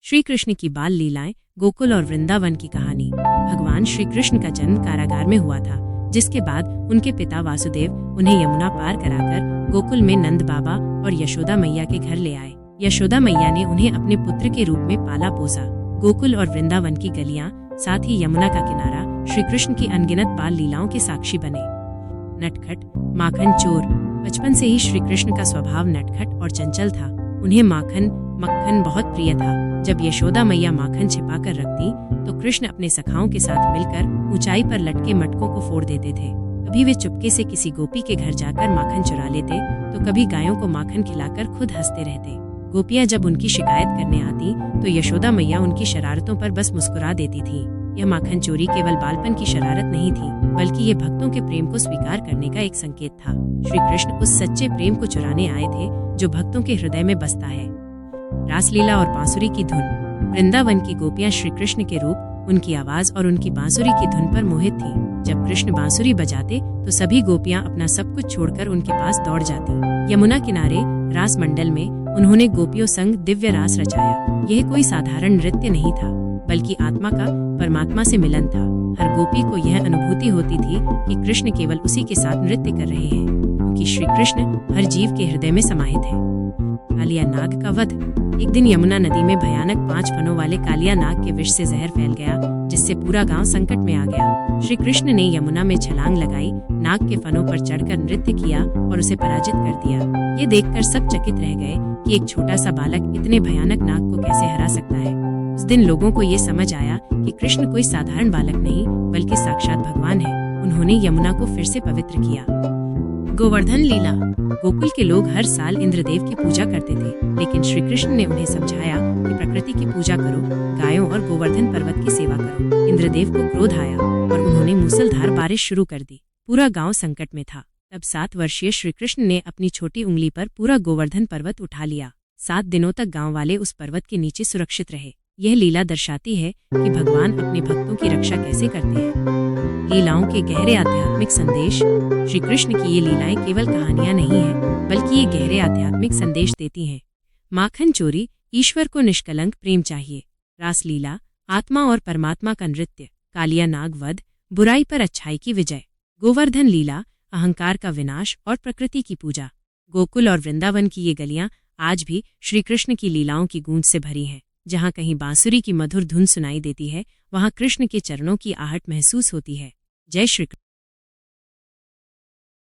श्री कृष्ण की बाल लीलाएं, गोकुल और वृंदावन की कहानी। भगवान श्री कृष्ण का जन्म कारागार में हुआ था, जिसके बाद उनके पिता वासुदेव उन्हें यमुना पार कराकर गोकुल में नंद बाबा और यशोदा मैया के घर ले आए। यशोदा मैया ने उन्हें अपने पुत्र के रूप में पाला पोसा। गोकुल और वृंदावन की गलियां, साथ ही यमुना का किनारा श्री कृष्ण की अनगिनत बाल लीलाओं के साक्षी बने। नटखट, माखन चोर। बचपन से ही श्री कृष्ण का स्वभाव नटखट और चंचल था। उन्हें मक्खन बहुत प्रिय था। जब यशोदा मैया माखन छिपा कर रखती तो कृष्ण अपने सखाओं के साथ मिलकर ऊंचाई पर लटके मटकों को फोड़ देते थे। कभी वे चुपके से किसी गोपी के घर जाकर माखन चुरा लेते तो कभी गायों को माखन खिलाकर खुद हंसते रहते। गोपियां जब उनकी शिकायत करने आती तो यशोदा मैया उनकी शरारतों पर बस मुस्कुरा देती थी। यह माखन चोरी केवल बालपन की शरारत नहीं थी, बल्कि ये भक्तों के प्रेम को स्वीकार करने का एक संकेत था। श्री कृष्ण उस सच्चे प्रेम को चुराने आए थे जो भक्तों के हृदय में बसता है। रासलीला और बांसुरी की धुन। वृंदावन की गोपियां श्री कृष्ण के रूप, उनकी आवाज और उनकी बांसुरी की धुन पर मोहित थीं। जब कृष्ण बांसुरी बजाते तो सभी गोपियां अपना सब कुछ छोड़कर उनके पास दौड़ जाती। यमुना किनारे रास मंडल में उन्होंने गोपियों संग दिव्य रास रचाया। यह कोई साधारण नृत्य नहीं था, बल्कि आत्मा का परमात्मा से मिलन था। हर गोपी को यह अनुभूति होती थी कि कृष्ण केवल उसी के साथ नृत्य कर रहे हैं, क्योंकि श्री कृष्ण हर जीव के हृदय में समाहित है। कालिया नाग का वध। एक दिन यमुना नदी में भयानक 5 फनों वाले कालिया नाग के विष से जहर फैल गया, जिससे पूरा गांव संकट में आ गया। श्री कृष्ण ने यमुना में छलांग लगाई, नाग के फनों पर चढ़कर नृत्य किया और उसे पराजित कर दिया। ये देखकर सब चकित रह गए कि एक छोटा सा बालक इतने भयानक नाग को कैसे हरा सकता है। उस दिन लोगों को ये समझ आया कि कृष्ण कोई साधारण बालक नहीं, बल्कि साक्षात भगवान है। उन्होंने यमुना को फिर से पवित्र किया। गोवर्धन लीला। गोकुल के लोग हर साल इंद्रदेव की पूजा करते थे, लेकिन श्री कृष्ण ने उन्हें समझाया कि प्रकृति की पूजा करो, गायों और गोवर्धन पर्वत की सेवा करो। इंद्रदेव को क्रोध आया और उन्होंने मूसलधार बारिश शुरू कर दी। पूरा गांव संकट में था। तब 7 वर्षीय श्री कृष्ण ने अपनी छोटी उंगली पर पूरा गोवर्धन पर्वत उठा लिया। 7 दिनों तक गांव वाले उस पर्वत के नीचे सुरक्षित रहे। यह लीला दर्शाती है कि भगवान अपने भक्तों की रक्षा कैसे करते हैं। लीलाओं के गहरे आध्यात्मिक संदेश। श्री कृष्ण की ये लीलाएं केवल कहानियां नहीं हैं, बल्कि ये गहरे आध्यात्मिक संदेश देती हैं। माखन चोरी, ईश्वर को निष्कलंक प्रेम चाहिए। रासलीला, आत्मा और परमात्मा का नृत्य। कालिया नाग वध, बुराई पर अच्छाई की विजय। गोवर्धन लीला, अहंकार का विनाश और प्रकृति की पूजा। गोकुल और वृंदावन की ये गलियां आज भी श्री कृष्ण की लीलाओं की गूंज से भरी हैं। जहाँ कहीं बांसुरी की मधुर धुन सुनाई देती है, वहाँ कृष्ण के चरणों की आहट महसूस होती है। जय श्री कृष्ण।